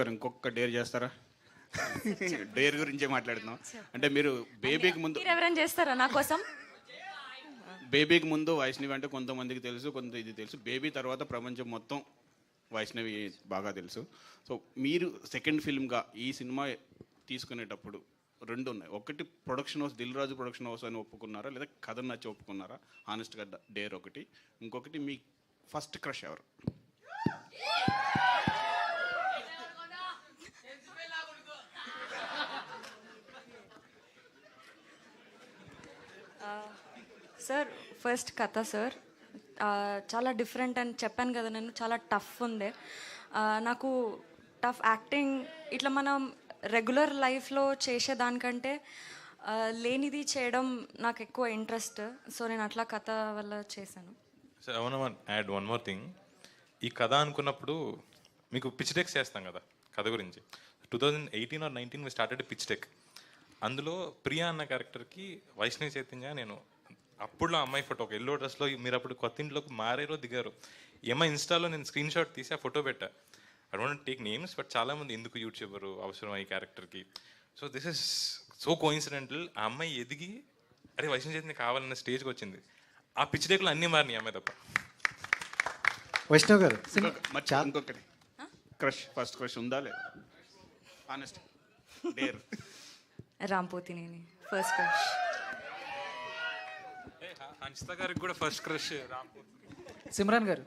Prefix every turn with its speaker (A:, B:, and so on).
A: గారు ఇంకొక డేర్ చేస్తారా? డేర్ గురించే మాట్లాడుతున్నాం. అంటే మీరు బేబీకి ముందు
B: ఎవరైనా చేస్తారా నా కోసం?
A: బేబీకి ముందు వైష్ణవి అంటే కొంతమందికి తెలుసు, కొంత ఇది తెలుసు. బేబీ తర్వాత ప్రపంచం మొత్తం వైష్ణవి బాగా తెలుసు. సో మీరు సెకండ్ ఫిల్మ్గా ఈ సినిమా తీసుకునేటప్పుడు రెండు ఉన్నాయి. ఒకటి production house, Dil Raju production house అని ఒప్పుకున్నారా, లేదా కథ నచ్చి ఒప్పుకున్నారా? హానెస్ట్గా డేర్ ఒకటి. ఇంకొకటి మీ ఫస్ట్ క్రష్ ఎవరు?
B: సార్ ఫస్ట్ కథ సార్ చాలా డిఫరెంట్ అని చెప్పాను కదా, నేను చాలా టఫ్ ఉంది. నాకు టఫ్ యాక్టింగ్ ఇట్లా మనం రెగ్యులర్ లైఫ్లో చేసేదానికంటే లేనిది చేయడం నాకు ఎక్కువ ఇంట్రెస్ట్. సో నేను అట్లా కథ వల్ల చేశాను.
C: So I want add one more thing. ఈ కథ అనుకున్నప్పుడు మీకు పిచ్ డెక్స్ చేస్తాం కదా కథ గురించి. 2018 or 19 స్టార్టెడ్ పిచ్ డెక్. అందులో ప్రియా అన్న క్యారెక్టర్కి వైష్ణవి చైతన్య, నేను అప్పుడులో అమ్మాయి ఫోటో, ఒక ఎల్లో డ్రెస్లో, మీరు అప్పుడు కొత్త ఇంట్లోకి మారేరో దిగారు. ఏమో ఇన్స్టాలో నేను స్క్రీన్ షాట్ తీసి ఆ ఫోటో పెట్టా. I don't take names, but చాలామంది ఎందుకు యూట్యూబర్ అవసరం ఈ క్యారెక్టర్కి. So this is so coincidental. ఆ అమ్మాయి ఎదిగి అరే వైష్ణవి చైతన్య కావాలన్న స్టేజ్కి వచ్చింది. ఆ పిచ్ డెక్లో అన్నీ మారినాయి అమ్మాయి తప్ప.
D: వైష్ణవ్ గారు
A: ఇంకొకటి క్రష్, ఫస్ట్ క్రష్ ఉందా లేదా? Honest dare.
B: Ram Pothineni first crush.
E: Hanshitha గారికి కూడా ఫస్ట్ క్రష్
D: సిమ్రాన్ గారు